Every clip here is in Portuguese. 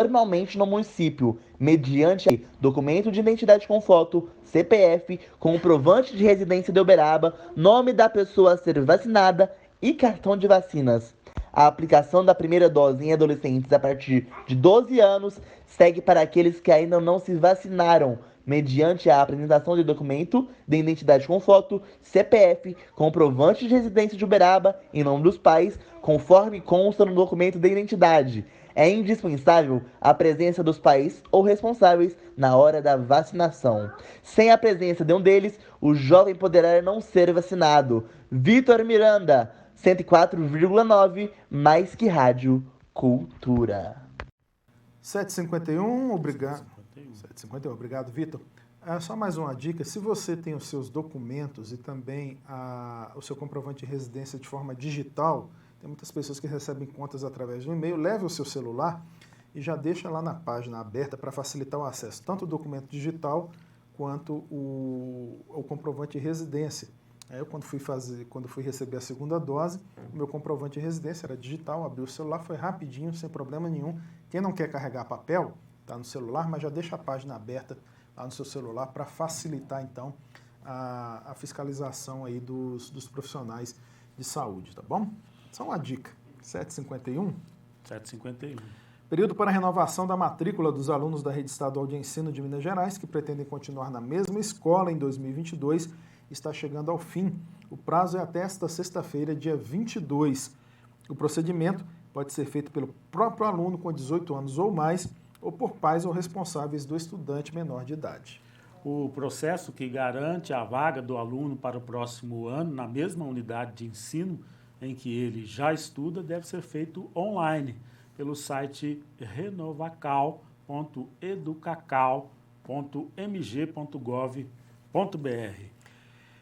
normalmente no município, mediante documento de identidade com foto, CPF, comprovante de residência de Uberaba, nome da pessoa a ser vacinada e cartão de vacinas. A aplicação da primeira dose em adolescentes a partir de 12 anos segue para aqueles que ainda não se vacinaram, mediante a apresentação de documento de identidade com foto, CPF, comprovante de residência de Uberaba em nome dos pais, conforme consta no documento de identidade. É indispensável a presença dos pais ou responsáveis na hora da vacinação. Sem a presença de um deles, o jovem poderá não ser vacinado. Vitor Miranda, 104,9, mais que rádio, cultura. 7h51, obrigado. 7h51. 7h51, obrigado, Vitor. Só mais uma dica, se você tem os seus documentos e também o seu comprovante de residência de forma digital, tem muitas pessoas que recebem contas através do e-mail, leve o seu celular e já deixa lá na página aberta para facilitar o acesso, tanto o documento digital quanto o comprovante de residência. Eu, quando fui receber a segunda dose, o meu comprovante de residência era digital, abri o celular, foi rapidinho, sem problema nenhum. Quem não quer carregar papel, está no celular, mas já deixa a página aberta lá no seu celular para facilitar, então, a fiscalização aí dos profissionais de saúde, tá bom? Só uma dica, 7h51. 7h51. Período para renovação da matrícula dos alunos da Rede Estadual de Ensino de Minas Gerais, que pretendem continuar na mesma escola em 2022, está chegando ao fim. O prazo é até esta sexta-feira, dia 22. O procedimento pode ser feito pelo próprio aluno com 18 anos ou mais, ou por pais ou responsáveis do estudante menor de idade. O processo que garante a vaga do aluno para o próximo ano na mesma unidade de ensino em que ele já estuda deve ser feito online pelo site renovacal.educacal.mg.gov.br.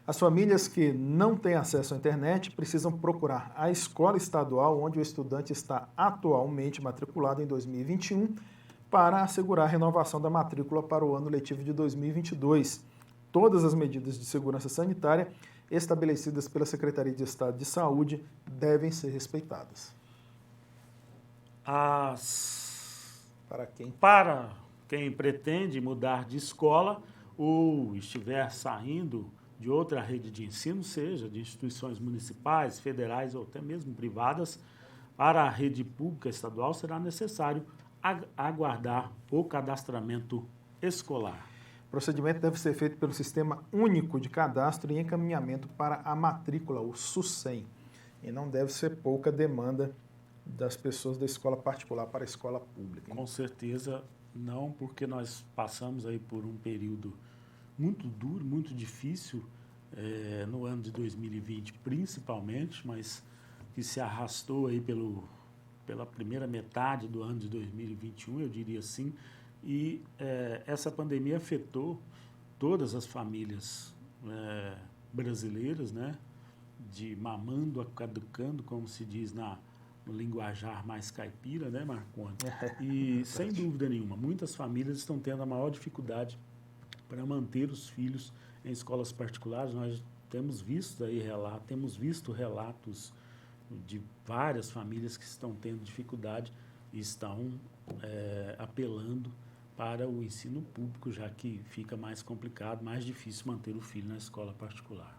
As famílias que não têm acesso à internet precisam procurar a escola estadual onde o estudante está atualmente matriculado em 2021 para assegurar a renovação da matrícula para o ano letivo de 2022. Todas as medidas de segurança sanitária estabelecidas pela Secretaria de Estado de Saúde devem ser respeitadas. Para quem pretende mudar de escola ou estiver saindo de outra rede de ensino, seja de instituições municipais, federais ou até mesmo privadas, para a rede pública estadual será necessário aguardar o cadastramento escolar. O procedimento deve ser feito pelo Sistema Único de Cadastro e Encaminhamento para a Matrícula, o SUSEM. E não deve ser pouca demanda das pessoas da escola particular para a escola pública. Com certeza não, porque nós passamos aí por um período muito duro, muito difícil, no ano de 2020 principalmente, mas que se arrastou aí pela primeira metade do ano de 2021, eu diria assim, e essa pandemia afetou todas as famílias brasileiras, né, de mamando a caducando, como se diz no linguajar mais caipira, né, Marconi? E, sem dúvida nenhuma, muitas famílias estão tendo a maior dificuldade para manter os filhos em escolas particulares. Nós temos visto relatos de várias famílias que estão tendo dificuldade e estão apelando para o ensino público, já que fica mais complicado, mais difícil manter o filho na escola particular.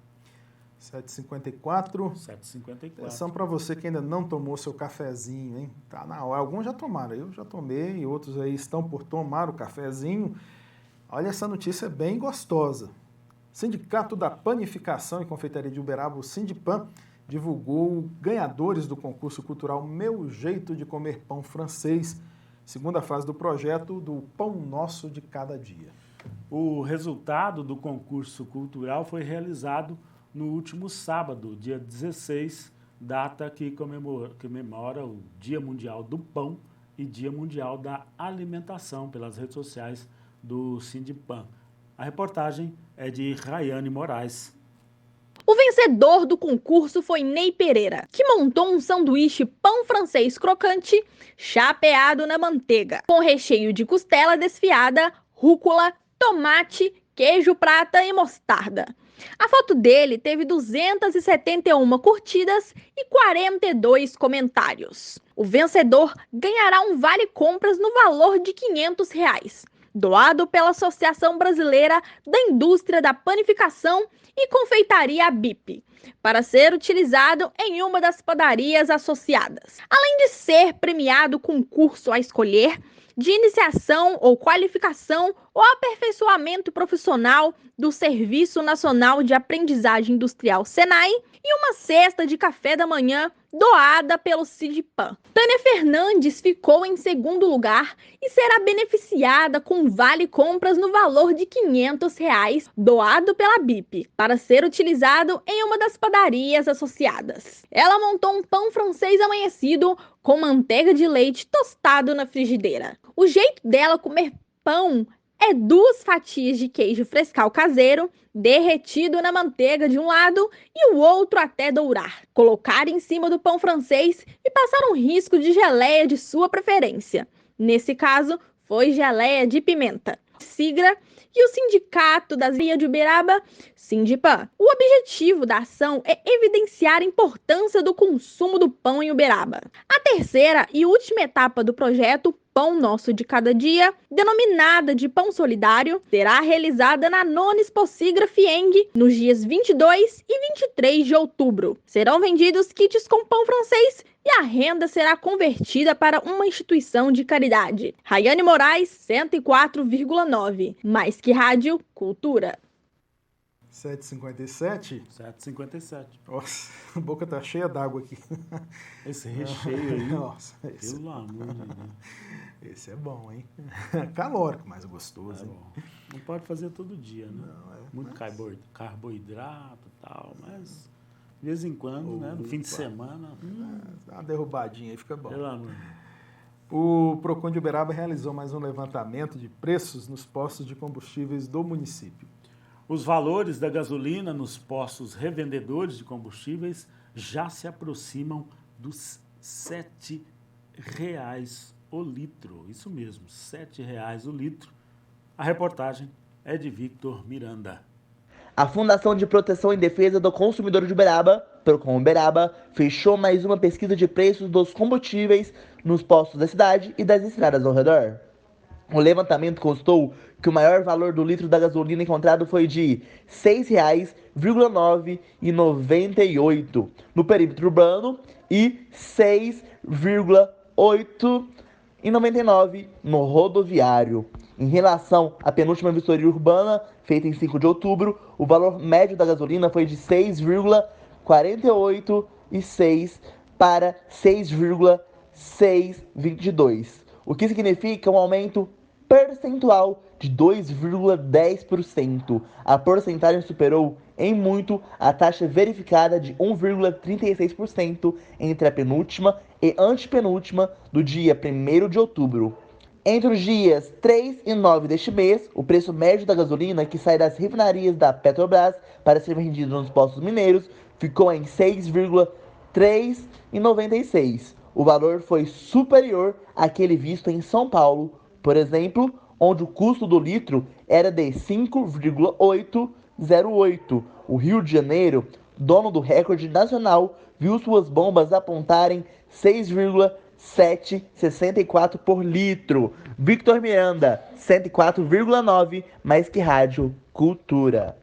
7h54. 7h54. Atenção para você que ainda não tomou seu cafezinho, hein? Tá na hora. Alguns já tomaram, eu já tomei, outros aí estão por tomar o cafezinho. Olha, essa notícia é bem gostosa. Sindicato da Panificação e Confeitaria de Uberaba, o Sindipan, divulgou ganhadores do concurso cultural Meu Jeito de Comer Pão Francês, segunda fase do projeto do Pão Nosso de Cada Dia. O resultado do concurso cultural foi realizado no último sábado, dia 16, data que comemora o Dia Mundial do Pão e Dia Mundial da Alimentação, pelas redes sociais do Sindipan. A reportagem é de Rayane Moraes. O vencedor do concurso foi Ney Pereira, que montou um sanduíche pão francês crocante, chapeado na manteiga, com recheio de costela desfiada, rúcula, tomate, queijo prata e mostarda. A foto dele teve 271 curtidas e 42 comentários. O vencedor ganhará um vale-compras no valor de R$500, doado pela Associação Brasileira da Indústria da Panificação e Confeitaria ABIP, para ser utilizado em uma das padarias associadas. Além de ser premiado com curso a escolher, de iniciação ou qualificação ou aperfeiçoamento profissional do Serviço Nacional de Aprendizagem Industrial SENAI e uma cesta de café da manhã doada pelo CIDPAM. Tânia Fernandes ficou em segundo lugar e será beneficiada com vale-compras no valor de R$500 doado pela BIP, para ser utilizado em uma das padarias associadas. Ela montou um pão francês amanhecido com manteiga de leite tostado na frigideira. O jeito dela comer pão é 2 fatias de queijo frescal caseiro, derretido na manteiga de um lado e o outro até dourar. Colocar em cima do pão francês e passar um risco de geleia de sua preferência. Nesse caso, foi geleia de pimenta. Sigla e o Sindicato das Vias de Uberaba, Sindipam. O objetivo da ação é evidenciar a importância do consumo do pão em Uberaba. A terceira e última etapa do projeto Pão Nosso de Cada Dia, denominada de Pão Solidário, será realizada na 9ª Expocigra FIENG nos dias 22 e 23 de outubro. Serão vendidos kits com pão francês e a renda será convertida para uma instituição de caridade. Rayane Moraes, 104,9. Mais que rádio, cultura. 7h57? 7h57. Nossa, a boca tá cheia d'água aqui. Esse recheio aí, nossa, pelo amor de Deus. Esse é bom, hein? Calórico, mas gostoso. Hein? Não pode fazer todo dia, né? Não, muito carboidrato e tal, mas de vez em quando, né? No fim de semana. Dá uma derrubadinha aí, fica bom. Pelo amor. O Procon de Uberaba realizou mais um levantamento de preços nos postos de combustíveis do município. Os valores da gasolina nos postos revendedores de combustíveis já se aproximam dos R$7 o litro. Isso mesmo, R$7 o litro. A reportagem é de Victor Miranda. A Fundação de Proteção e Defesa do Consumidor de Uberaba, Procon Uberaba, fechou mais uma pesquisa de preços dos combustíveis nos postos da cidade e das estradas ao redor. O levantamento constou que o maior valor do litro da gasolina encontrado foi de R$ 6,998 no perímetro urbano e R$ 6,899 no rodoviário. Em relação à penúltima vistoria urbana, feita em 5 de outubro, o valor médio da gasolina foi de 6,486 para 6,622, o que significa um aumento percentual de 2,10%. A porcentagem superou em muito a taxa verificada de 1,36% entre a penúltima e antepenúltima do dia 1º de outubro. Entre os dias 3 e 9 deste mês, o preço médio da gasolina que sai das refinarias da Petrobras para ser vendido nos postos mineiros ficou em R$ 6,396. O valor foi superior àquele visto em São Paulo, por exemplo, onde o custo do litro era de 5,808. O Rio de Janeiro, dono do recorde nacional, viu suas bombas apontarem 6,764 por litro. Victor Miranda, 104,9, mais que rádio, cultura.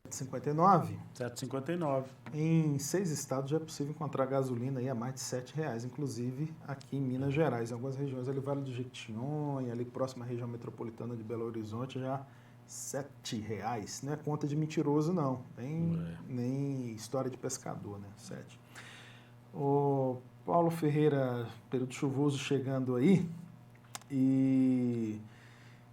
59. 7,59. Em 6 estados já é possível encontrar gasolina aí a mais de R$ 7,00, inclusive aqui em Minas Gerais. Em algumas regiões, ali Vale do Jequitinhonha, ali próxima à região metropolitana de Belo Horizonte, já R$ 7,00. Não é conta de mentiroso, não. Nem história de pescador, né? 7. O Paulo Ferreira, período chuvoso chegando aí, e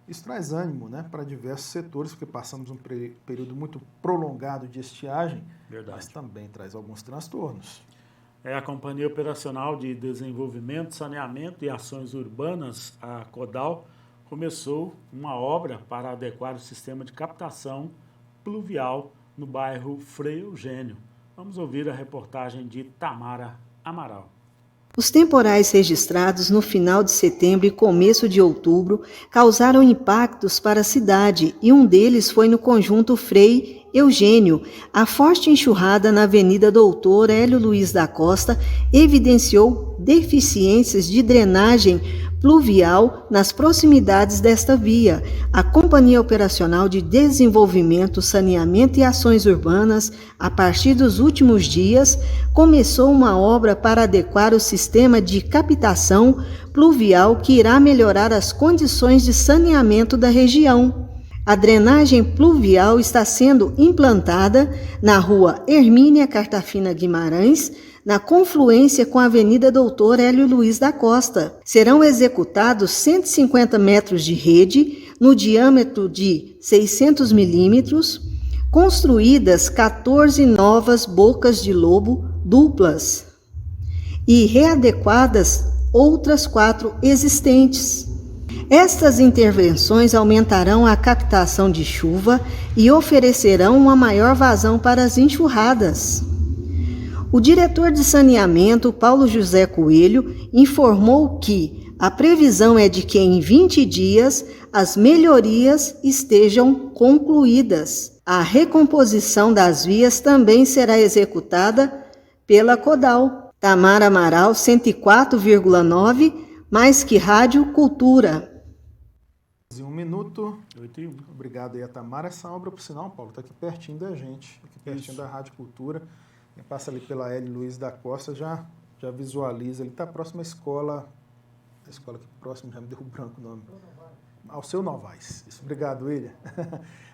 isso traz ânimo, né, para diversos setores, porque passamos um período muito prolongado de estiagem, mas também traz alguns transtornos. A Companhia Operacional de Desenvolvimento, Saneamento e Ações Urbanas, a CODAL, começou uma obra para adequar o sistema de captação pluvial no bairro Frei Eugênio. Vamos ouvir a reportagem de Tamara Amaral. Os temporais registrados no final de setembro e começo de outubro causaram impactos para a cidade e um deles foi no conjunto Frei Eugênio, a forte enxurrada na Avenida Doutor Hélio Luiz da Costa evidenciou deficiências de drenagem pluvial nas proximidades desta via. A Companhia Operacional de Desenvolvimento, Saneamento e Ações Urbanas, a partir dos últimos dias, começou uma obra para adequar o sistema de captação pluvial que irá melhorar as condições de saneamento da região. A drenagem pluvial está sendo implantada na rua Hermínia Cartafina Guimarães, na confluência com a Avenida Doutor Hélio Luiz da Costa. Serão executados 150 metros de rede no diâmetro de 600 milímetros, construídas 14 novas bocas de lobo duplas e readequadas outras 4 existentes. Estas intervenções aumentarão a captação de chuva e oferecerão uma maior vazão para as enxurradas. O diretor de saneamento, Paulo José Coelho, informou que a previsão é de que em 20 dias as melhorias estejam concluídas. A recomposição das vias também será executada pela Codal. Tamara Amaral, 104,9, mais que Rádio Cultura. 1 minuto. 8:01. Obrigado aí a Tamara. Essa obra, por sinal, Paulo, está aqui pertinho da gente, aqui pertinho da Rádio Cultura. Quem passa ali pela Hélio Luiz da Costa já visualiza. Ele está próximo à escola. A escola aqui próximo, já me deu branco o nome. Alceu Novaes. Isso, obrigado, William.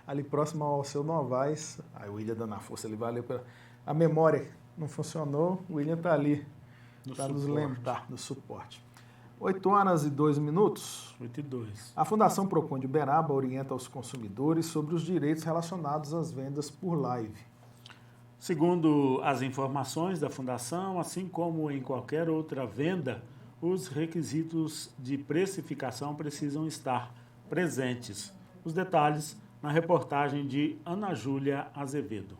Ali próximo ao Alceu Novaes. Aí o William dando a força, ele valeu pela... A memória não funcionou, o William está ali para nos lembrar no suporte. 8h02. 8:02. A Fundação Procon de Uberaba orienta os consumidores sobre os direitos relacionados às vendas por live. Segundo as informações da Fundação, assim como em qualquer outra venda, os requisitos de precificação precisam estar presentes. Os detalhes na reportagem de Ana Júlia Azevedo.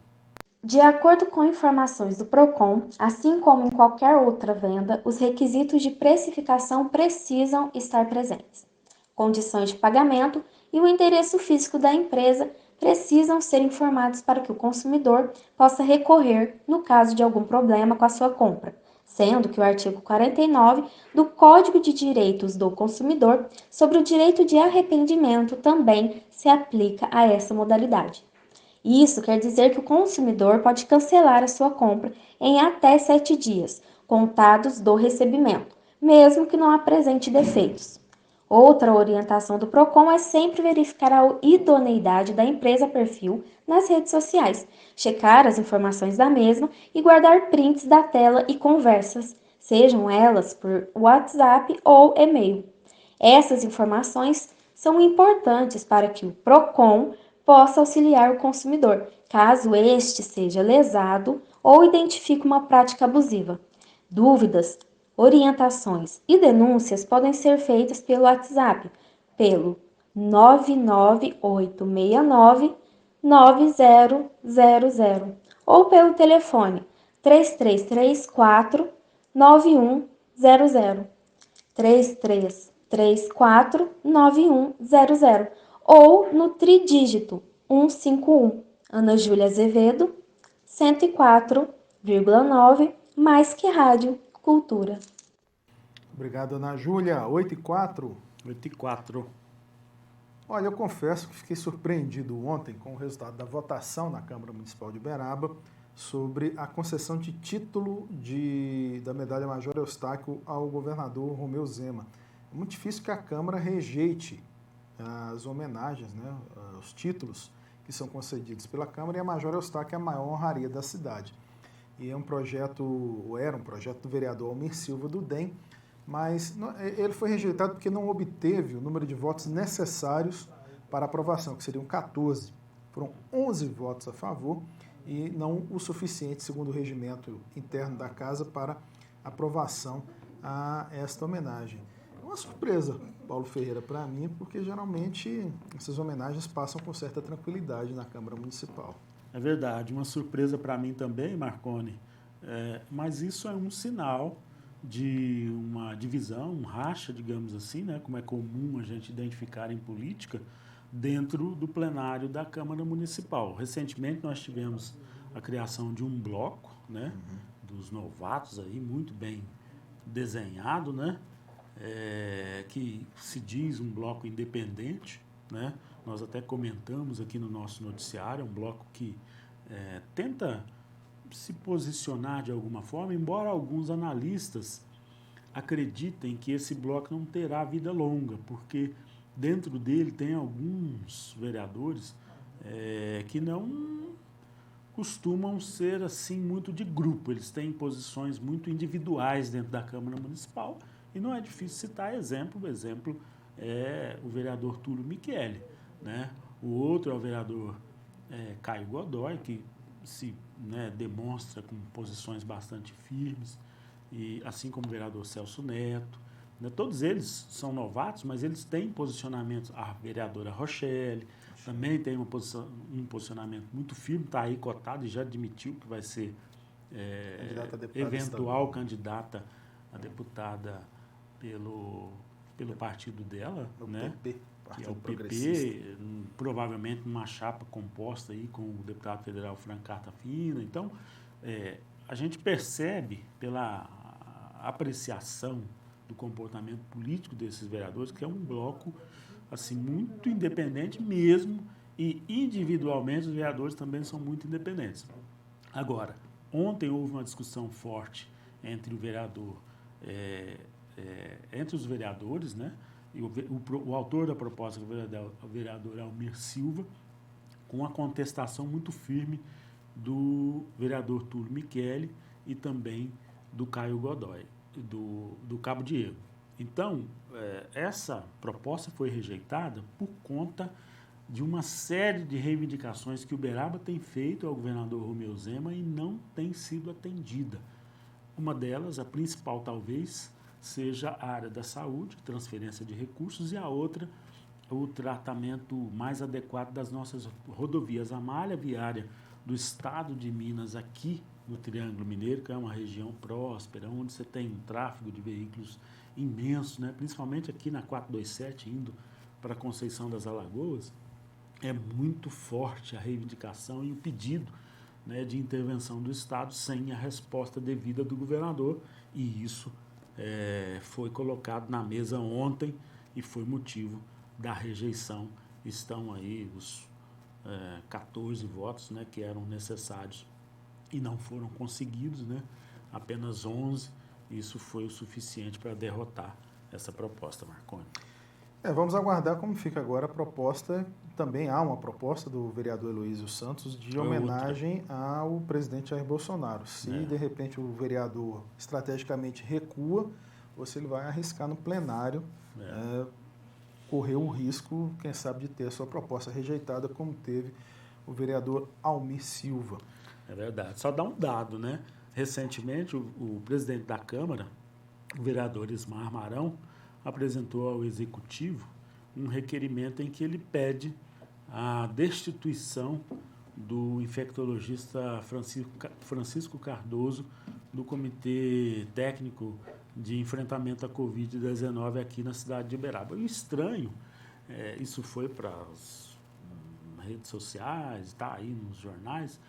De acordo com informações do Procon, assim como em qualquer outra venda, os requisitos de precificação precisam estar presentes. Condições de pagamento e o endereço físico da empresa precisam ser informados para que o consumidor possa recorrer no caso de algum problema com a sua compra, sendo que o artigo 49 do Código de Direitos do Consumidor sobre o direito de arrependimento também se aplica a essa modalidade. Isso quer dizer que o consumidor pode cancelar a sua compra em até 7 dias, contados do recebimento, mesmo que não apresente defeitos. Outra orientação do Procon é sempre verificar a idoneidade da empresa perfil nas redes sociais, checar as informações da mesma e guardar prints da tela e conversas, sejam elas por WhatsApp ou e-mail. Essas informações são importantes para que o Procon possa auxiliar o consumidor, caso este seja lesado ou identifique uma prática abusiva. Dúvidas, orientações e denúncias podem ser feitas pelo WhatsApp, pelo 99869-9000 ou pelo telefone 3334-9100, 3334-9100 ou no tridígito 151. Ana Júlia Azevedo, 104,9, mais que Rádio Cultura. Obrigado, Ana Júlia. 8h04. 8:04. Olha, eu confesso que fiquei surpreendido ontem com o resultado da votação na Câmara Municipal de Uberaba sobre a concessão de título da Medalha Major Eustáquio ao governador Romeu Zema. É muito difícil que a Câmara rejeite as homenagens, né, os títulos que são concedidos pela Câmara, e a Major Eustáquio é a maior honraria da cidade. E era um projeto do vereador Almir Silva do DEM, mas ele foi rejeitado porque não obteve o número de votos necessários para aprovação, que seriam 14. Foram 11 votos a favor e não o suficiente, segundo o regimento interno da Casa, para aprovação a esta homenagem. É uma surpresa, Paulo Ferreira, para mim, porque geralmente essas homenagens passam com certa tranquilidade na Câmara Municipal. É verdade, uma surpresa para mim também, Marconi, mas isso é um sinal de uma divisão, um racha, digamos assim, né, como é comum a gente identificar em política, dentro do plenário da Câmara Municipal. Recentemente nós tivemos a criação de um bloco, né, dos novatos aí, muito bem desenhado, né, que se diz um bloco independente, né, nós até comentamos aqui no nosso noticiário, um bloco que tenta se posicionar de alguma forma, embora alguns analistas acreditem que esse bloco não terá vida longa, porque dentro dele tem alguns vereadores que não costumam ser assim muito de grupo, eles têm posições muito individuais dentro da Câmara Municipal e não é difícil citar exemplo. O exemplo é o vereador Túlio Micheli, né? O outro é o vereador Caio Godoy, que se demonstra com posições bastante firmes, e assim como o vereador Celso Neto, né? Todos eles são novatos, mas eles têm posicionamentos. A vereadora Rochelle também tem um posicionamento muito firme, está aí cotado e já admitiu que vai ser eventual candidata a deputada pelo partido dela, né? PP, que é o PP, provavelmente numa chapa composta aí com o deputado federal Frank Carta Fina. Então, a gente percebe pela apreciação do comportamento político desses vereadores que é um bloco assim muito independente mesmo, e individualmente os vereadores também são muito independentes. Agora, ontem houve uma discussão forte entre o vereador, entre os vereadores, né? E o autor da proposta, o vereador Almir Silva, com a contestação muito firme do vereador Túlio Micheli e também do Caio Godoy, do Cabo Diego. Então, essa proposta foi rejeitada por conta de uma série de reivindicações que o Uberaba tem feito ao governador Romeu Zema e não tem sido atendida. Uma delas, a principal talvez, seja a área da saúde, transferência de recursos, e a outra, o tratamento mais adequado das nossas rodovias. A malha viária do estado de Minas aqui no Triângulo Mineiro, que é uma região próspera, onde você tem um tráfego de veículos imenso, né? Principalmente aqui na 427, indo para Conceição das Alagoas, é muito forte a reivindicação e o pedido, né, de intervenção do Estado sem a resposta devida do governador, e isso foi colocado na mesa ontem e foi motivo da rejeição. Estão aí os 14 votos, né, que eram necessários e não foram conseguidos, né? Apenas 11. Isso foi o suficiente para derrotar essa proposta, Marconi. Vamos aguardar como fica agora a proposta. Também há uma proposta do vereador Heloísio Santos de homenagem ao presidente Jair Bolsonaro. Se de repente o vereador estrategicamente recua, ou se ele vai arriscar no plenário, correr o risco, quem sabe, de ter a sua proposta rejeitada, como teve o vereador Almir Silva. É verdade. Só dá um dado, né? Recentemente, o presidente da Câmara, o vereador Ismar Marão, apresentou ao Executivo um requerimento em que ele pede a destituição do infectologista Francisco Cardoso do Comitê Técnico de Enfrentamento à Covid-19 aqui na cidade de Uberaba. E o estranho, isso foi para as redes sociais, está aí nos jornais,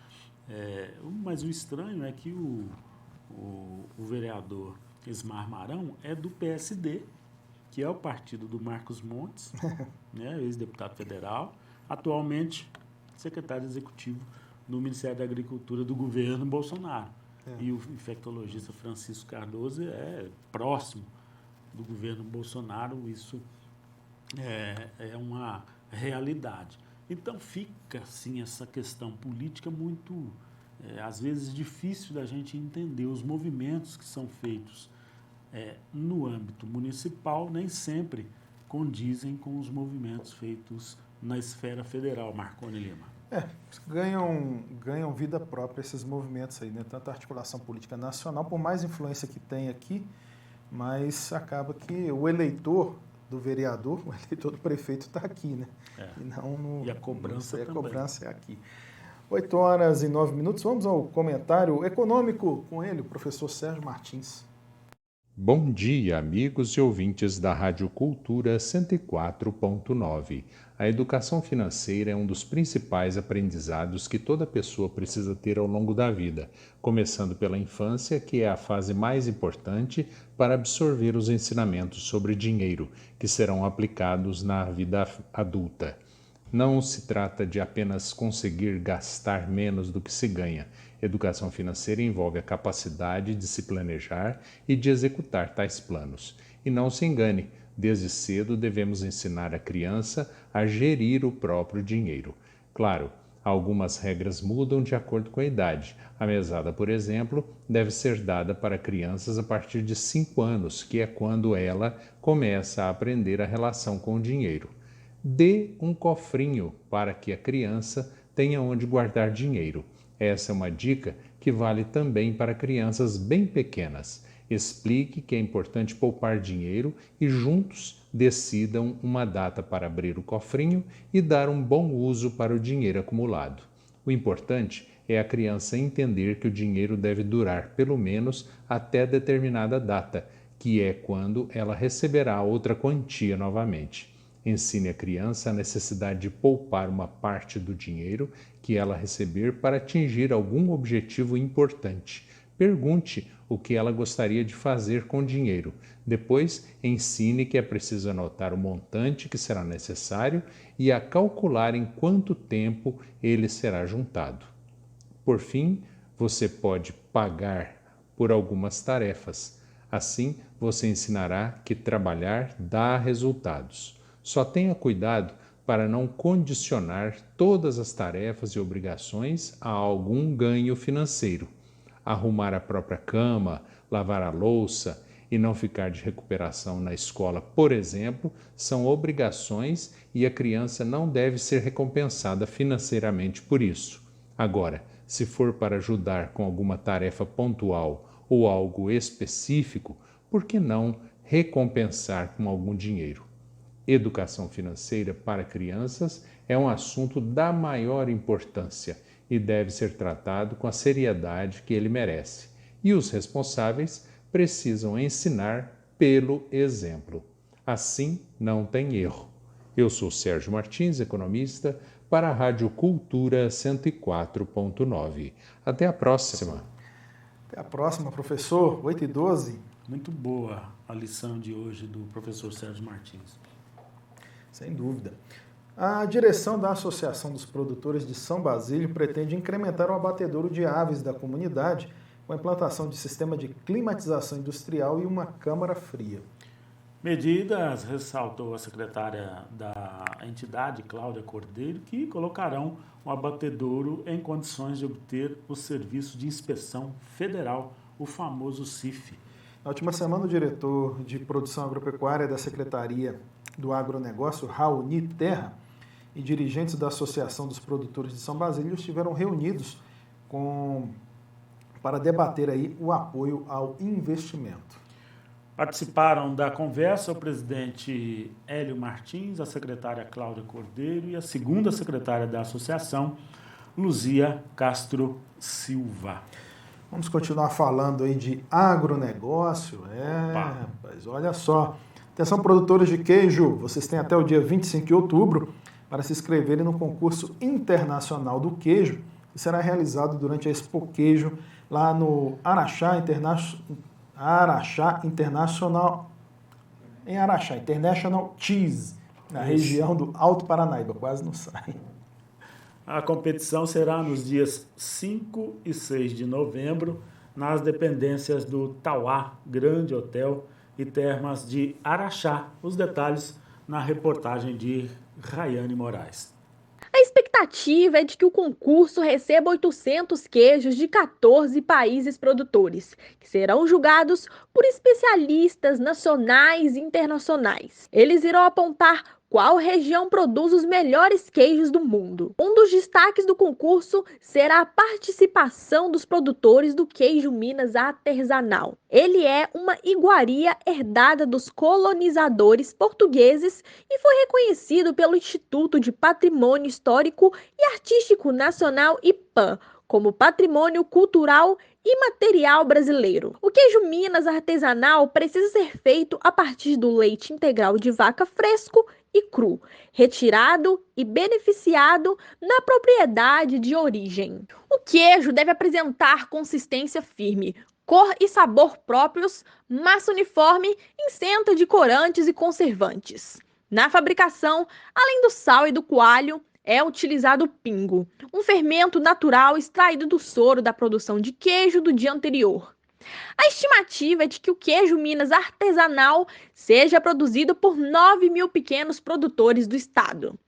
mas o estranho é que o vereador Ismar Marão é do PSD, que é o partido do Marcos Montes, né, ex-deputado federal, atualmente secretário executivo do Ministério da Agricultura do governo Bolsonaro. E o infectologista Francisco Cardoso é próximo do governo Bolsonaro, isso é uma realidade. Então fica, assim, essa questão política muito, às vezes, difícil da gente entender. Os movimentos que são feitos no âmbito municipal nem sempre condizem com os movimentos feitos na esfera federal, Marconi Lima. Ganham vida própria esses movimentos aí, né? Tanto a articulação política nacional, por mais influência que tem aqui, mas acaba que o eleitor do vereador, o eleitor do prefeito está aqui, né? E a cobrança também. A cobrança é aqui. 8h09. Vamos ao comentário econômico com ele, o professor Sérgio Martins. Bom dia, amigos e ouvintes da Rádio Cultura 104.9. A educação financeira é um dos principais aprendizados que toda pessoa precisa ter ao longo da vida, começando pela infância, que é a fase mais importante para absorver os ensinamentos sobre dinheiro, que serão aplicados na vida adulta. Não se trata de apenas conseguir gastar menos do que se ganha. Educação financeira envolve a capacidade de se planejar e de executar tais planos. E não se engane, desde cedo devemos ensinar a criança a gerir o próprio dinheiro. Claro, algumas regras mudam de acordo com a idade. A mesada, por exemplo, deve ser dada para crianças a partir de 5 anos, que é quando ela começa a aprender a relação com o dinheiro. Dê um cofrinho para que a criança tenha onde guardar dinheiro. Essa é uma dica que vale também para crianças bem pequenas. Explique que é importante poupar dinheiro e juntos decidam uma data para abrir o cofrinho e dar um bom uso para o dinheiro acumulado. O importante é a criança entender que o dinheiro deve durar pelo menos até determinada data, que é quando ela receberá outra quantia novamente. Ensine a criança a necessidade de poupar uma parte do dinheiro que ela receber para atingir algum objetivo importante. Pergunte o que ela gostaria de fazer com o dinheiro. Depois, ensine que é preciso anotar o montante que será necessário e a calcular em quanto tempo ele será juntado. Por fim, você pode pagar por algumas tarefas. Assim, você ensinará que trabalhar dá resultados. Só tenha cuidado para não condicionar todas as tarefas e obrigações a algum ganho financeiro. Arrumar a própria cama, lavar a louça e não ficar de recuperação na escola, por exemplo, são obrigações e a criança não deve ser recompensada financeiramente por isso. Agora, se for para ajudar com alguma tarefa pontual ou algo específico, por que não recompensar com algum dinheiro? Educação financeira para crianças é um assunto da maior importância e deve ser tratado com a seriedade que ele merece. E os responsáveis precisam ensinar pelo exemplo. Assim, não tem erro. Eu sou Sérgio Martins, economista, para a Rádio Cultura 104.9. Até a próxima. Até a próxima, professor. 8h12. Muito boa a lição de hoje do professor Sérgio Martins. Sem dúvida. A direção da Associação dos Produtores de São Basílio pretende incrementar o abatedouro de aves da comunidade com a implantação de sistema de climatização industrial e uma câmara fria. Medidas, ressaltou a secretária da entidade, Cláudia Cordeiro, que colocarão o abatedouro em condições de obter o Serviço de Inspeção Federal, o famoso CIF. Na última semana, o diretor de Produção Agropecuária da Secretaria do Agronegócio, Raoni Terra, e dirigentes da Associação dos Produtores de São Basílio estiveram reunidos para debater aí o apoio ao investimento. Participaram da conversa o presidente Hélio Martins, a secretária Cláudia Cordeiro e a segunda secretária da associação, Luzia Castro Silva. Vamos continuar falando aí de agronegócio. Rapaz, olha só. Atenção, produtores de queijo, vocês têm até o dia 25 de outubro para se inscreverem no concurso internacional do queijo, que será realizado durante a Expo Queijo, lá no Araxá International Cheese, na região do Alto Paranaíba, quase não sai. A competição será nos dias 5 e 6 de novembro, nas dependências do Tauá Grande Hotel e Termas de Araxá. Os detalhes na reportagem de Rayane Moraes. A expectativa é de que o concurso receba 800 queijos de 14 países produtores, que serão julgados por especialistas nacionais e internacionais. Eles irão apontar qual região produz os melhores queijos do mundo. Um dos destaques do concurso será a participação dos produtores do queijo Minas artesanal. Ele é uma iguaria herdada dos colonizadores portugueses e foi reconhecido pelo Instituto de Patrimônio Histórico e Artístico Nacional, IPAN, como Patrimônio Cultural e material brasileiro. O queijo Minas artesanal precisa ser feito a partir do leite integral de vaca fresco e cru, retirado e beneficiado na propriedade de origem. O queijo deve apresentar consistência firme, cor e sabor próprios, massa uniforme, isenta de corantes e conservantes. Na fabricação, além do sal e do coalho, é utilizado o pingo, um fermento natural extraído do soro da produção de queijo do dia anterior. A estimativa é de que o queijo Minas artesanal seja produzido por 9.000 pequenos produtores do estado.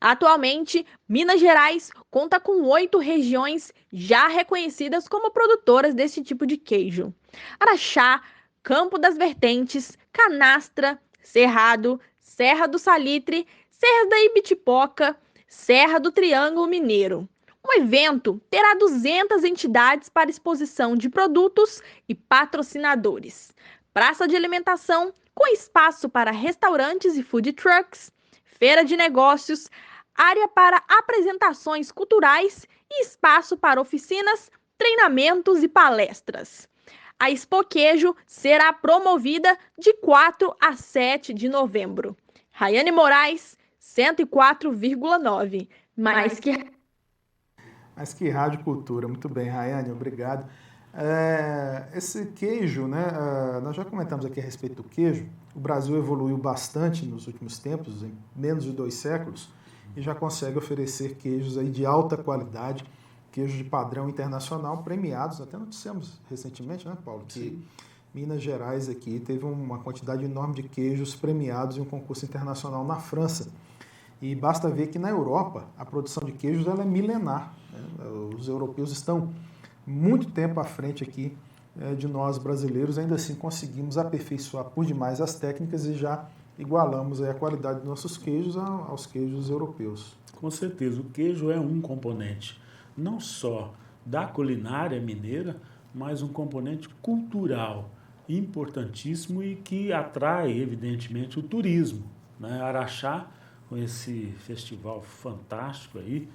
Atualmente, Minas Gerais conta com 8 regiões já reconhecidas como produtoras desse tipo de queijo: Araxá, Campo das Vertentes, Canastra, Cerrado, Serra do Salitre, Serra da Ibitipoca, Serra do Triângulo Mineiro. O evento terá 200 entidades para exposição de produtos e patrocinadores. Praça de alimentação com espaço para restaurantes e food trucks, feira de negócios, área para apresentações culturais e espaço para oficinas, treinamentos e palestras. A Expo Queijo será promovida de 4 a 7 de novembro. Rayane Moraes, 104,9. Mais que Rádio Cultura. Muito bem, Rayane, obrigado. Esse queijo, né? Nós já comentamos aqui a respeito do queijo. O Brasil evoluiu bastante nos últimos tempos, em menos de 2 séculos, e já consegue oferecer queijos aí de alta qualidade, queijos de padrão internacional, premiados. Até noticiamos recentemente, né, Paulo, que Sim. Minas Gerais aqui teve uma quantidade enorme de queijos premiados em um concurso internacional na França. E basta ver que na Europa a produção de queijos ela é milenar, né? Os europeus estão muito tempo à frente aqui de nós brasileiros, ainda assim conseguimos aperfeiçoar por demais as técnicas e já igualamos aí a qualidade dos nossos queijos aos queijos europeus. Com certeza, o queijo é um componente não só da culinária mineira, mas um componente cultural importantíssimo e que atrai, evidentemente, o turismo, né? Araxá, com esse festival fantástico aí,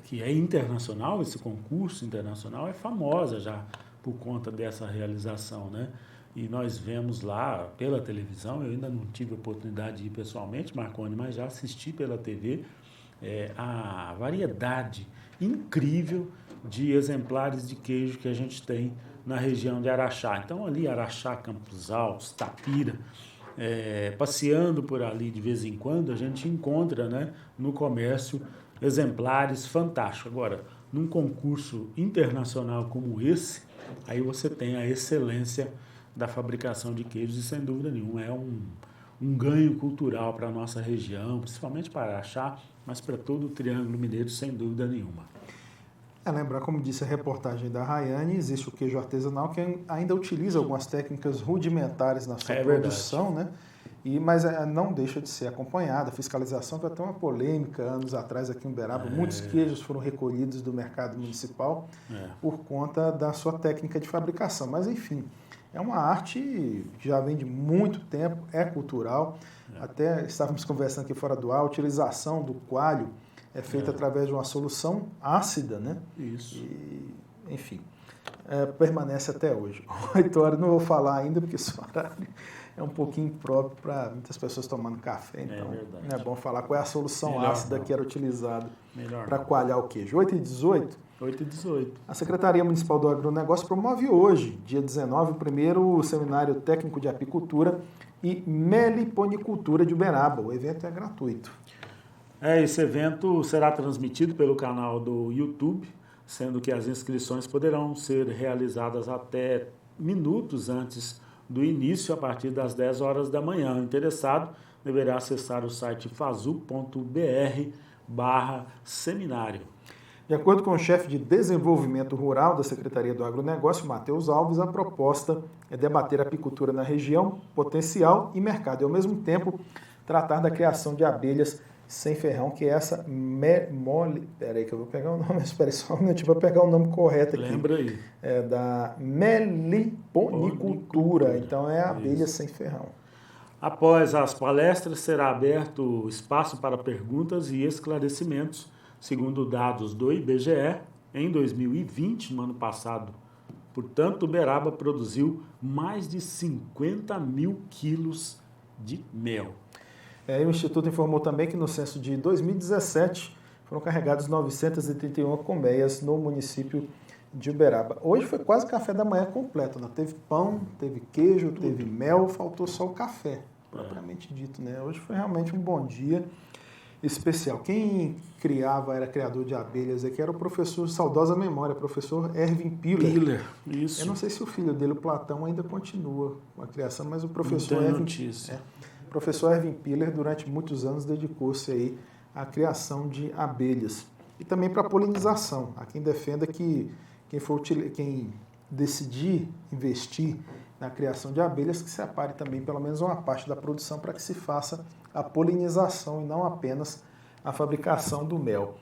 que é internacional, esse concurso internacional é famosa já por conta dessa realização, né? E nós vemos lá pela televisão, eu ainda não tive a oportunidade de ir pessoalmente, Marconi, mas já assisti pela TV, a variedade incrível de exemplares de queijo que a gente tem na região de Araxá. Então ali Araxá, Campos Altos, Tapira, passeando por ali de vez em quando, a gente encontra, né, no comércio exemplares fantásticos. Agora, num concurso internacional como esse, aí você tem a excelência da fabricação de queijos e, sem dúvida nenhuma, é um ganho cultural para a nossa região, principalmente para Araxá, mas para todo o Triângulo Mineiro, sem dúvida nenhuma. Lembrar, como disse a reportagem da Rayane, existe o queijo artesanal que ainda utiliza algumas técnicas rudimentares na sua produção, né? Mas não deixa de ser acompanhada. A fiscalização foi até uma polêmica anos atrás aqui em Uberaba. Muitos queijos foram recolhidos do mercado municipal por conta da sua técnica de fabricação. Mas, enfim, é uma arte que já vem de muito tempo, é cultural. Até estávamos conversando aqui fora do ar, a utilização do coalho é feita através de uma solução ácida, né? Isso. E, enfim, permanece até hoje. 8 horas, não vou falar ainda, porque esse horário é um pouquinho impróprio para muitas pessoas tomando café, então não é bom falar qual é a solução ácida que era utilizada para coalhar o queijo. 8h18. 8h18. A Secretaria Municipal do Agronegócio promove hoje, dia 19, o primeiro Seminário Técnico de Apicultura e Meliponicultura de Uberaba. O evento é gratuito. Esse evento será transmitido pelo canal do YouTube, sendo que as inscrições poderão ser realizadas até minutos antes do início, a partir das 10 horas da manhã. O interessado deverá acessar o site fazu.br/seminário. De acordo com o chefe de Desenvolvimento Rural da Secretaria do Agronegócio, Matheus Alves, a proposta é debater a apicultura na região, potencial e mercado, e ao mesmo tempo tratar da criação de abelhas sem ferrão, que é essa peraí que eu vou pegar o nome, espera só um minutinho para pegar o nome correto aqui. Lembra aí. É da meliponicultura, então é a abelha sem ferrão. Após as palestras, será aberto espaço para perguntas e esclarecimentos. Segundo dados do IBGE, em 2020, no ano passado, portanto, Uberaba produziu mais de 50 mil quilos de mel. E o Instituto informou também que no censo de 2017 foram carregados 931 colmeias no município de Uberaba. Hoje foi quase café da manhã completo, né? Teve pão, teve queijo, teve mel, faltou só o café, propriamente dito, né? Hoje foi realmente um bom dia especial. Quem era criador de abelhas aqui era o professor, saudosa memória, professor Erwin Piller. Isso. Eu não sei se o filho dele, o Platão, ainda continua com a criação, mas o professor professor Erwin Piller, durante muitos anos, dedicou-se aí à criação de abelhas e também para a polinização. Há quem defenda que quem decidir investir na criação de abelhas, que separe também pelo menos uma parte da produção para que se faça a polinização e não apenas a fabricação do mel.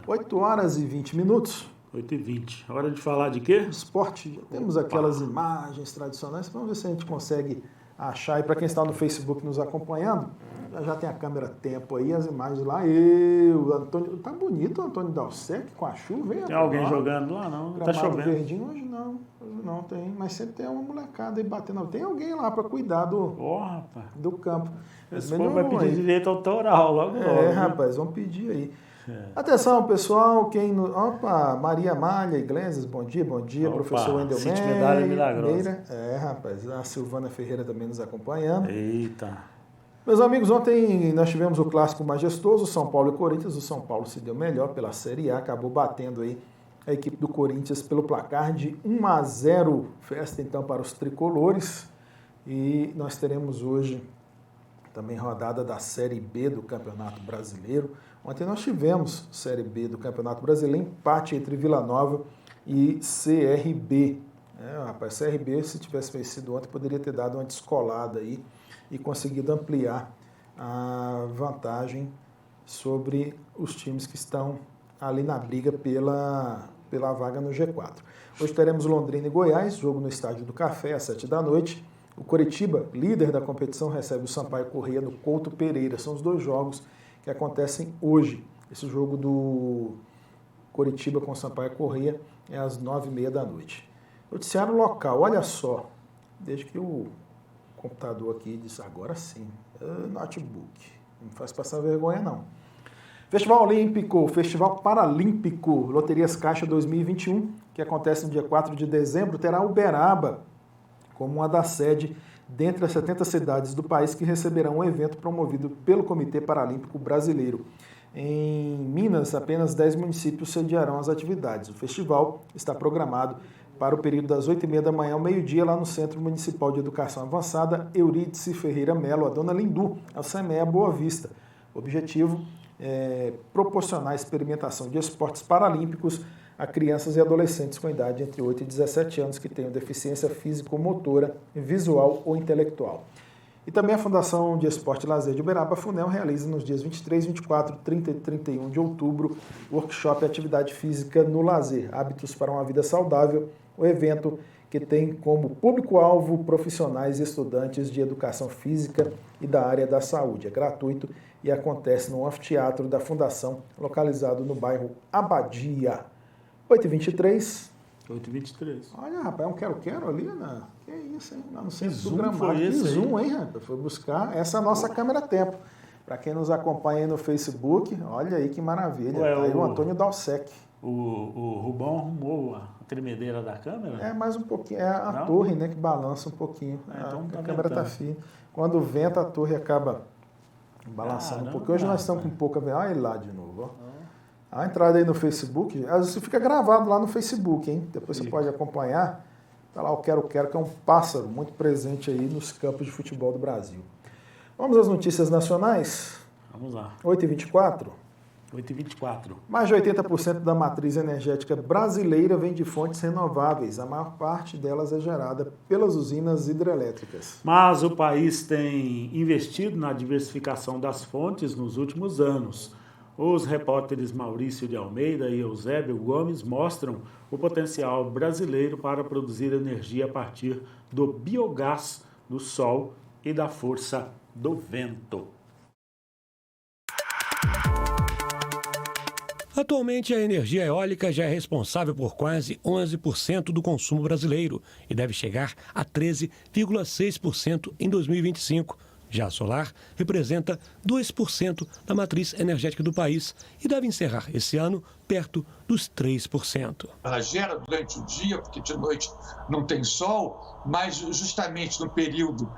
8 horas e 20 minutos. 8h20. Hora de falar de quê? Esporte. Temos aquelas imagens tradicionais. Vamos ver se a gente consegue achar. E para quem está no Facebook nos acompanhando, já tem a câmera tempo aí, as imagens lá. Antônio, tá bonito o Antônio Dalsec com a chuva, hein? Tem alguém jogando lá? Não, tá chovendo. Verdinho hoje não tem, mas sempre tem uma molecada aí batendo. Tem alguém lá para cuidar do campo. Esse povo vai pedir direito autoral logo. Rapaz, vamos pedir aí. Atenção, pessoal, Maria Malha Iglesias, bom dia, professor Wendel Medalha Milagrosa. Rapaz, a Silvana Ferreira também nos acompanhando. Eita. Meus amigos, ontem nós tivemos o clássico majestoso, São Paulo e Corinthians. O São Paulo se deu melhor pela Série A, acabou batendo aí a equipe do Corinthians pelo placar de 1-0. Festa então para os tricolores. E nós teremos hoje também rodada da Série B do Campeonato Brasileiro. Ontem nós tivemos Série B do Campeonato Brasileiro, empate entre Vila Nova e CRB. Rapaz, CRB, se tivesse vencido ontem, poderia ter dado uma descolada aí e conseguido ampliar a vantagem sobre os times que estão ali na briga pela vaga no G4. Hoje teremos Londrina e Goiás, jogo no Estádio do Café, às 7 da noite. O Coritiba, líder da competição, recebe o Sampaio Corrêa no Couto Pereira. São os 2 jogos que acontecem hoje. Esse jogo do Coritiba com o Sampaio Corrêa é às 9h30 da noite. Noticiário local, olha só, desde que o computador aqui disse agora sim, notebook, não me faz passar vergonha não. Festival Olímpico, Festival Paralímpico, Loterias Caixa 2021, que acontece no dia 4 de dezembro, terá Uberaba como uma das sedes dentre as 70 cidades do país que receberão um evento promovido pelo Comitê Paralímpico Brasileiro. Em Minas, apenas 10 municípios sediarão as atividades. O festival está programado para o período das 8h30 da manhã ao meio-dia, lá no Centro Municipal de Educação Avançada Eurídice Ferreira Melo, a Dona Lindu, ao CEMEA Boa Vista. O objetivo é proporcionar experimentação de esportes paralímpicos a crianças e adolescentes com idade entre 8 e 17 anos que tenham deficiência físico-motora, visual ou intelectual. E também a Fundação de Esporte e Lazer de Uberaba, FUNEL, realiza nos dias 23, 24, 30 e 31 de outubro workshop Atividade Física no Lazer, Hábitos para uma Vida Saudável, o evento que tem como público-alvo profissionais e estudantes de educação física e da área da saúde. É gratuito e acontece no anfiteatro da Fundação, localizado no bairro Abadia. 8h23. 8h23. Olha, rapaz, um quero-quero ali, né? Que isso, hein? Lá no centro do Gramado. Foi esse que zoom, hein, rapaz? Foi buscar essa nossa câmera tempo. Para quem nos acompanha aí no Facebook, olha aí que maravilha. Tá aí o Antônio Dalsec. O Rubão arrumou a tremedeira da câmera? É mais um pouquinho. É a torre, né, que balança um pouquinho. Então a câmera tá firme. Quando venta, a torre acaba balançando um pouquinho. Hoje nós estamos com pouca... Olha ele lá de novo, ó. A entrada aí no Facebook, às vezes fica gravado lá no Facebook, hein? Depois você pode acompanhar. Tá lá o Quero Quero, que é um pássaro muito presente aí nos campos de futebol do Brasil. Vamos às notícias nacionais? Vamos lá. 8h24. 8h24. Mais de 80% da matriz energética brasileira vem de fontes renováveis. A maior parte delas é gerada pelas usinas hidrelétricas. Mas o país tem investido na diversificação das fontes nos últimos anos. Os repórteres Maurício de Almeida e Eusébio Gomes mostram o potencial brasileiro para produzir energia a partir do biogás, do sol e da força do vento. A Atualmente, a energia eólica já é responsável por quase 11% do consumo brasileiro e deve chegar a 13,6% em 2025. Já a solar representa 2% da matriz energética do país e deve encerrar esse ano perto dos 3%. Ela gera durante o dia, porque de noite não tem sol, mas justamente no período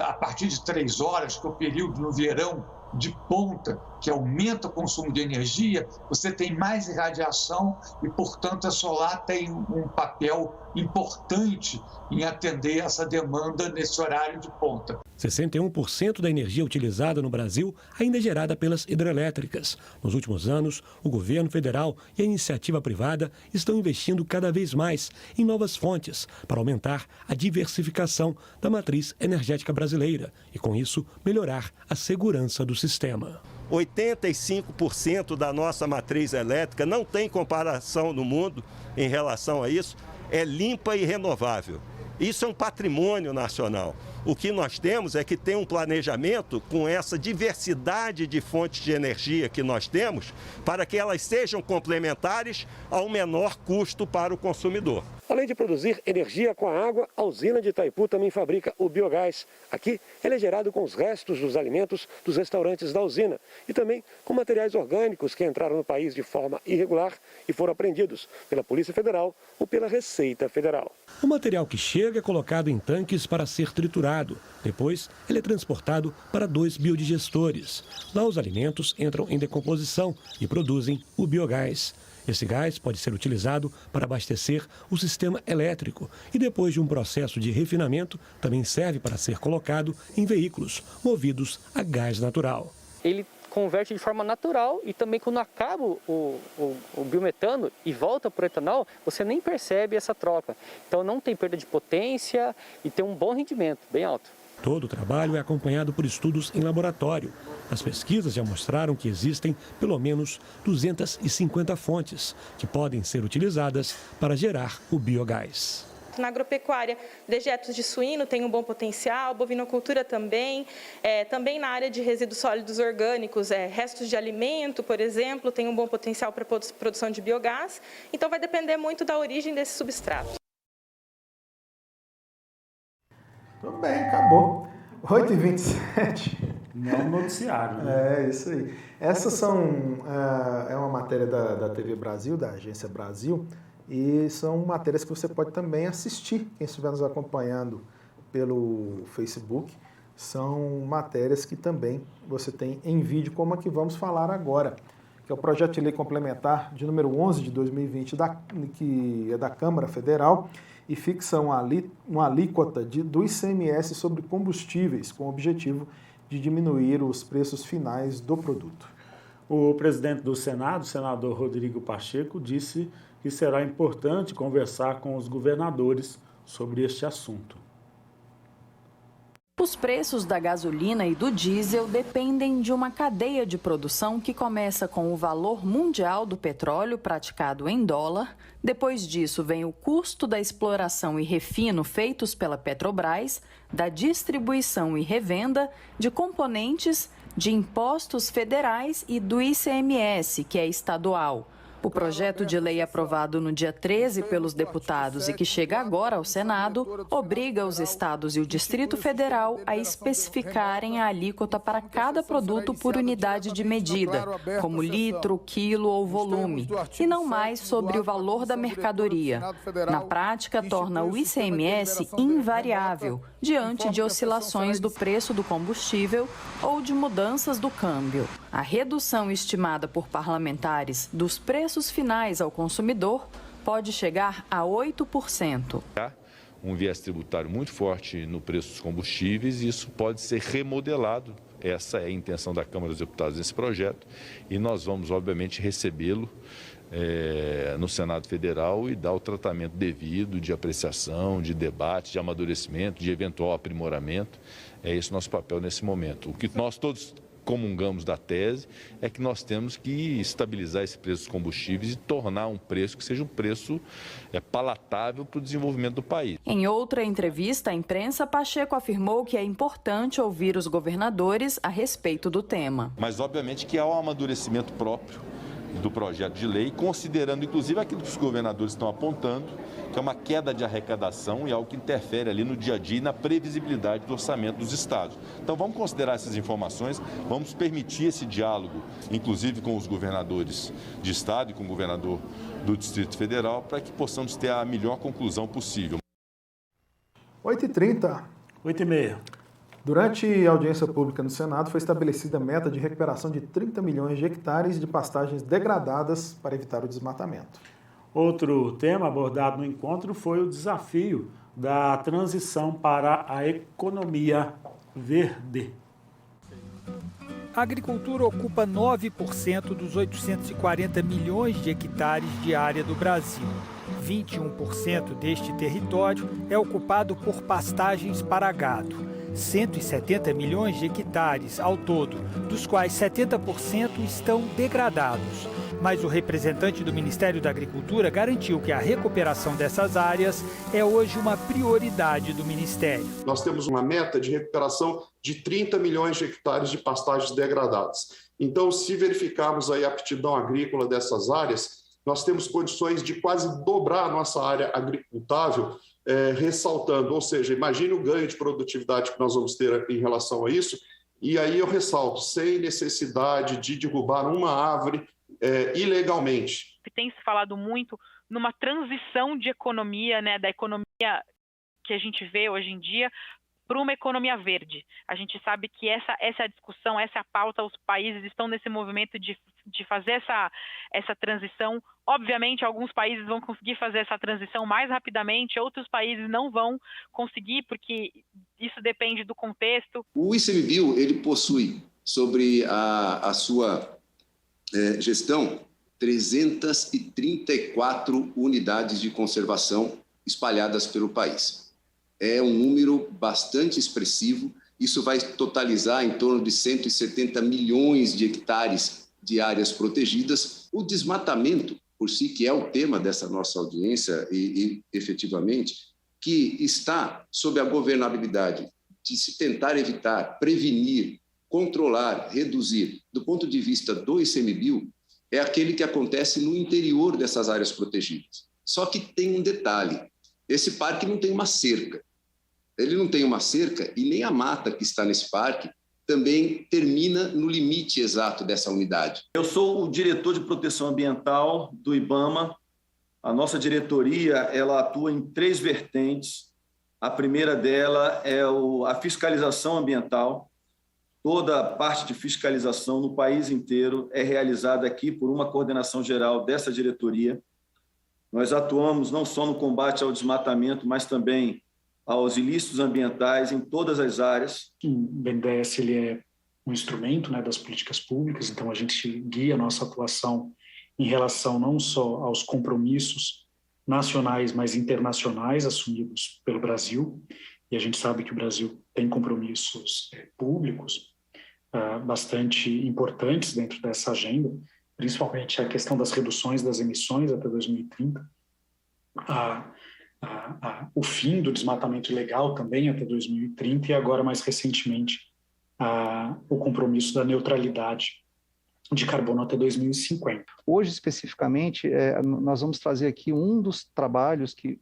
a partir de 3 horas, que é o período no verão de ponta, que aumenta o consumo de energia, você tem mais irradiação e, portanto, a solar tem um papel importante em atender essa demanda nesse horário de ponta. 61% da energia utilizada no Brasil ainda é gerada pelas hidrelétricas. Nos últimos anos, o governo federal e a iniciativa privada estão investindo cada vez mais em novas fontes para aumentar a diversificação da matriz energética brasileira e, com isso, melhorar a segurança do sistema. 85% da nossa matriz elétrica, não tem comparação no mundo em relação a isso, é limpa e renovável. Isso é um patrimônio nacional. O que nós temos é que ter um planejamento com essa diversidade de fontes de energia que nós temos, para que elas sejam complementares ao menor custo para o consumidor. Além de produzir energia com a água, a usina de Itaipu também fabrica o biogás. Aqui, ele é gerado com os restos dos alimentos dos restaurantes da usina e também com materiais orgânicos que entraram no país de forma irregular e foram apreendidos pela Polícia Federal ou pela Receita Federal. O material que chega é colocado em tanques para ser triturado. Depois, ele é transportado para 2 biodigestores. Lá, os alimentos entram em decomposição e produzem o biogás. Esse gás pode ser utilizado para abastecer o sistema elétrico e, depois de um processo de refinamento, também serve para ser colocado em veículos movidos a gás natural. Ele converte de forma natural e também quando acaba o biometano e volta para o etanol, você nem percebe essa troca. Então não tem perda de potência e tem um bom rendimento, bem alto. Todo o trabalho é acompanhado por estudos em laboratório. As pesquisas já mostraram que existem pelo menos 250 fontes que podem ser utilizadas para gerar o biogás. Na agropecuária, dejetos de suíno tem um bom potencial, bovinocultura também, também na área de resíduos sólidos orgânicos, restos de alimento, por exemplo, tem um bom potencial para a produção de biogás, então vai depender muito da origem desse substrato. Tudo bem, acabou. 8h27. Não noticiário, né? É, isso aí. Essas são... é uma matéria da TV Brasil, da Agência Brasil, e são matérias que você pode também assistir, quem estiver nos acompanhando pelo Facebook. São matérias que também você tem em vídeo, como a que vamos falar agora, que é o projeto de lei complementar de número 11 de 2020, que é da Câmara Federal, e fixa uma alíquota do ICMS sobre combustíveis, com o objetivo de diminuir os preços finais do produto. O presidente do Senado, o senador Rodrigo Pacheco, disse que será importante conversar com os governadores sobre este assunto. Os preços da gasolina e do diesel dependem de uma cadeia de produção que começa com o valor mundial do petróleo praticado em dólar. Depois disso vem o custo da exploração e refino feitos pela Petrobras, da distribuição e revenda de componentes de impostos federais e do ICMS, que é estadual. O projeto de lei aprovado no dia 13 pelos deputados e que chega agora ao Senado obriga os estados e o Distrito Federal a especificarem a alíquota para cada produto por unidade de medida, como litro, quilo ou volume, e não mais sobre o valor da mercadoria. Na prática, torna o ICMS invariável diante de oscilações do preço do combustível ou de mudanças do câmbio. A redução estimada por parlamentares dos preços finais ao consumidor pode chegar a 8%. Um viés tributário muito forte no preço dos combustíveis e isso pode ser remodelado. Essa é a intenção da Câmara dos Deputados nesse projeto e nós vamos, obviamente, recebê-lo no Senado Federal e dar o tratamento devido de apreciação, de debate, de amadurecimento, de eventual aprimoramento. É esse o nosso papel nesse momento. O que nós todos comungamos da tese é que nós temos que estabilizar esse preço dos combustíveis e tornar um preço que seja um preço palatável para o desenvolvimento do país. Em outra entrevista à imprensa, Pacheco afirmou que é importante ouvir os governadores a respeito do tema. Mas, obviamente, que há um amadurecimento próprio do projeto de lei, considerando inclusive aquilo que os governadores estão apontando, que é uma queda de arrecadação e algo que interfere ali no dia a dia e na previsibilidade do orçamento dos estados. Então vamos considerar essas informações, vamos permitir esse diálogo, inclusive com os governadores de estado e com o governador do Distrito Federal, para que possamos ter a melhor conclusão possível. 8h30. 8h30. Durante a audiência pública no Senado, foi estabelecida a meta de recuperação de 30 milhões de hectares de pastagens degradadas para evitar o desmatamento. Outro tema abordado no encontro foi o desafio da transição para a economia verde. A agricultura ocupa 9% dos 840 milhões de hectares de área do Brasil. 21% deste território é ocupado por pastagens para gado. 170 milhões de hectares ao todo, dos quais 70% estão degradados. Mas o representante do Ministério da Agricultura garantiu que a recuperação dessas áreas é hoje uma prioridade do Ministério. Nós temos uma meta de recuperação de 30 milhões de hectares de pastagens degradadas. Então, se verificarmos aí a aptidão agrícola dessas áreas, nós temos condições de quase dobrar a nossa área agricultável, ressaltando, ou seja, imagine o ganho de produtividade que nós vamos ter em relação a isso, e aí eu ressalto, sem necessidade de derrubar uma árvore ilegalmente. Tem se falado muito numa transição de economia, né, da economia que a gente vê hoje em dia, para uma economia verde. A gente sabe que essa é a discussão, essa é a pauta, os países estão nesse movimento de fazer essa transição. Obviamente, alguns países vão conseguir fazer essa transição mais rapidamente, outros países não vão conseguir, porque isso depende do contexto. O ICMBio, ele possui, sobre a sua gestão, 334 unidades de conservação espalhadas pelo país. É um número bastante expressivo, isso vai totalizar em torno de 170 milhões de hectares de áreas protegidas. O desmatamento, por si, que é o tema dessa nossa audiência, e efetivamente, que está sob a governabilidade de se tentar evitar, prevenir, controlar, reduzir, do ponto de vista do ICMBio, é aquele que acontece no interior dessas áreas protegidas. Só que tem um detalhe, esse parque não tem uma cerca. Ele não tem uma cerca e nem a mata que está nesse parque também termina no limite exato dessa unidade. Eu sou o diretor de proteção ambiental do IBAMA. A nossa diretoria ela atua em 3 vertentes. A primeira dela é a fiscalização ambiental. Toda a parte de fiscalização no país inteiro é realizada aqui por uma coordenação geral dessa diretoria. Nós atuamos não só no combate ao desmatamento, mas também aos ilícitos ambientais em todas as áreas. O BNDES ele é um instrumento, né, das políticas públicas, então a gente guia a nossa atuação em relação não só aos compromissos nacionais, mas internacionais assumidos pelo Brasil, e a gente sabe que o Brasil tem compromissos públicos bastante importantes dentro dessa agenda, principalmente a questão das reduções das emissões até 2030, o fim do desmatamento ilegal também até 2030 e agora, mais recentemente, o compromisso da neutralidade de carbono até 2050. Hoje, especificamente, nós vamos trazer aqui um dos trabalhos que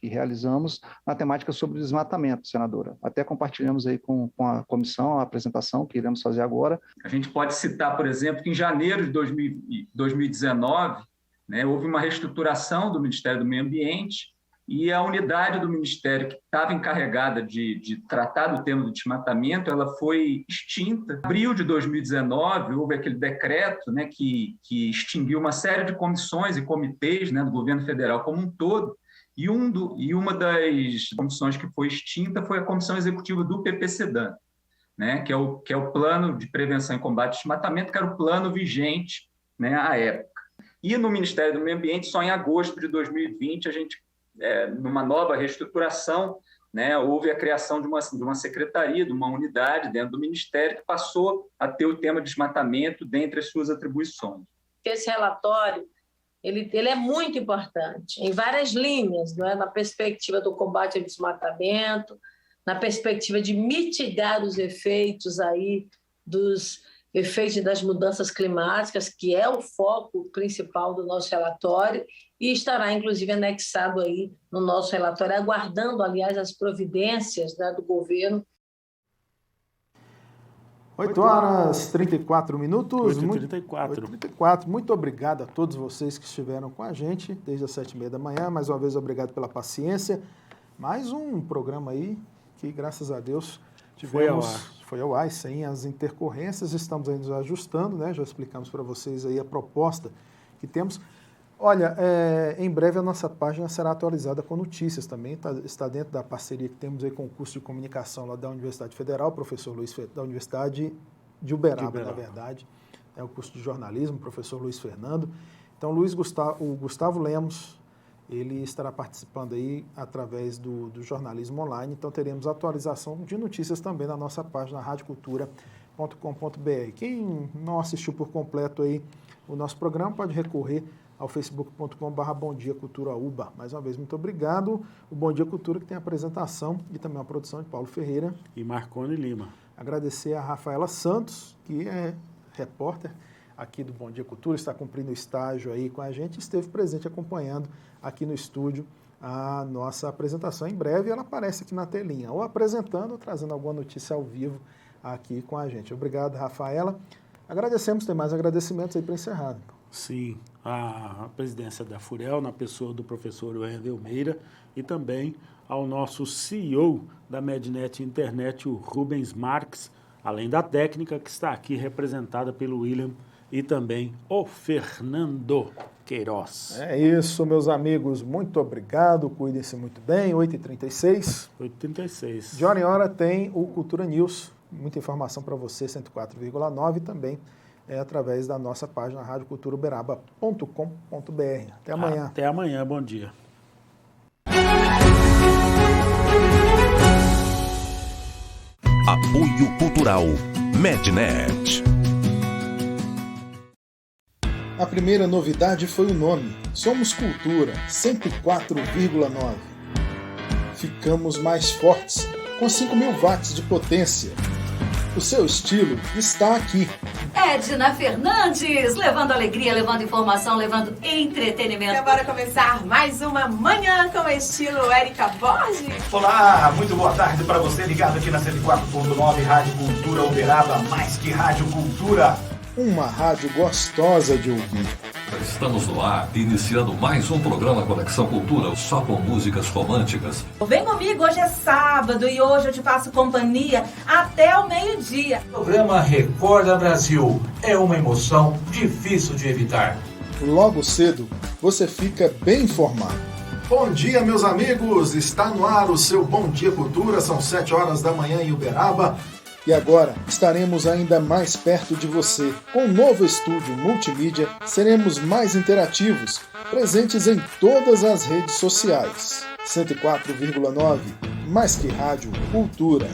realizamos na temática sobre o desmatamento, senadora. Até compartilhamos aí com a comissão a apresentação que iremos fazer agora. A gente pode citar, por exemplo, que em janeiro de 2019, né, houve uma reestruturação do Ministério do Meio Ambiente e a unidade do Ministério que estava encarregada de tratar do tema do desmatamento, ela foi extinta. Em abril de 2019, houve aquele decreto, né, que extinguiu uma série de comissões e comitês, né, do governo federal como um todo, e uma das comissões que foi extinta foi a Comissão Executiva do PPCDAN, né, que é o Plano de Prevenção e Combate ao Desmatamento, que era o plano vigente, né, à época. E no Ministério do Meio Ambiente, só em agosto de 2020, a gente numa nova reestruturação, né, houve a criação de uma secretaria, de uma unidade dentro do Ministério que passou a ter o tema desmatamento dentre as suas atribuições. Esse relatório ele é muito importante em várias linhas, não é? Na perspectiva do combate ao desmatamento, na perspectiva de mitigar os efeitos aí dos efeitos das mudanças climáticas, que é o foco principal do nosso relatório, e estará, inclusive, anexado aí no nosso relatório, aguardando, aliás, as providências, né, do governo. 8h34. 8h34. Muito obrigado a todos vocês que estiveram com a gente desde as 7h30 da manhã. Mais uma vez, obrigado pela paciência. Mais um programa aí que, graças a Deus, tivemos... Foi ao ar, sem as intercorrências. Estamos aí nos ajustando, né? Já explicamos para vocês aí a proposta que temos. Olha, em breve a nossa página será atualizada com notícias também, está dentro da parceria que temos aí com o curso de comunicação lá da Universidade Federal, professor Luiz, da Universidade de Uberaba, na verdade, é o curso de jornalismo, professor Luiz Fernando. Então, o Gustavo Lemos, ele estará participando aí através do jornalismo online, então teremos atualização de notícias também na nossa página radiocultura.com.br. Quem não assistiu por completo aí o nosso programa pode recorrer ao facebook.com/bomdiaculturauba. Mais uma vez, muito obrigado. O Bom Dia Cultura, que tem a apresentação e também a produção de Paulo Ferreira e Marconi Lima. Agradecer a Rafaela Santos, que é repórter aqui do Bom Dia Cultura, está cumprindo o estágio aí com a gente, esteve presente acompanhando aqui no estúdio a nossa apresentação. Em breve ela aparece aqui na telinha, ou apresentando, ou trazendo alguma notícia ao vivo aqui com a gente. Obrigado, Rafaela. Agradecemos, tem mais agradecimentos aí para encerrar. Sim, a presidência da FUREL, na pessoa do professor Wendel Meira, e também ao nosso CEO da Mednet Internet, o Rubens Marques, além da técnica que está aqui representada pelo William e também o Fernando Queiroz. É isso, meus amigos. Muito obrigado. Cuidem-se muito bem. 8h36. 8h36. De hora em hora tem o Cultura News. Muita informação para você, 104,9 também. Através da nossa página radioculturauberaba.com.br. Até amanhã. Até amanhã, bom dia. Apoio Cultural Mednet. A primeira novidade foi o nome. Somos Cultura 104,9. Ficamos mais fortes, com 5.000 watts de potência. O seu estilo está aqui. Edna Fernandes, levando alegria, levando informação, levando entretenimento. E bora começar mais uma Manhã com Estilo Érica Borges. Olá, muito boa tarde para você ligado aqui na 104.9 Rádio Cultura Uberaba, mais que Rádio Cultura. Uma rádio gostosa de ouvir. Estamos no ar, iniciando mais um programa Conexão Cultura, só com músicas românticas. Vem comigo, hoje é sábado e hoje eu te faço companhia até o meio-dia. O programa Recorda Brasil é uma emoção difícil de evitar. Logo cedo, você fica bem informado. Bom dia, meus amigos! Está no ar o seu Bom Dia Cultura, são 7 horas da manhã em Uberaba. E agora estaremos ainda mais perto de você. Com um novo estúdio multimídia, seremos mais interativos, presentes em todas as redes sociais. 104,9, mais que rádio, cultura.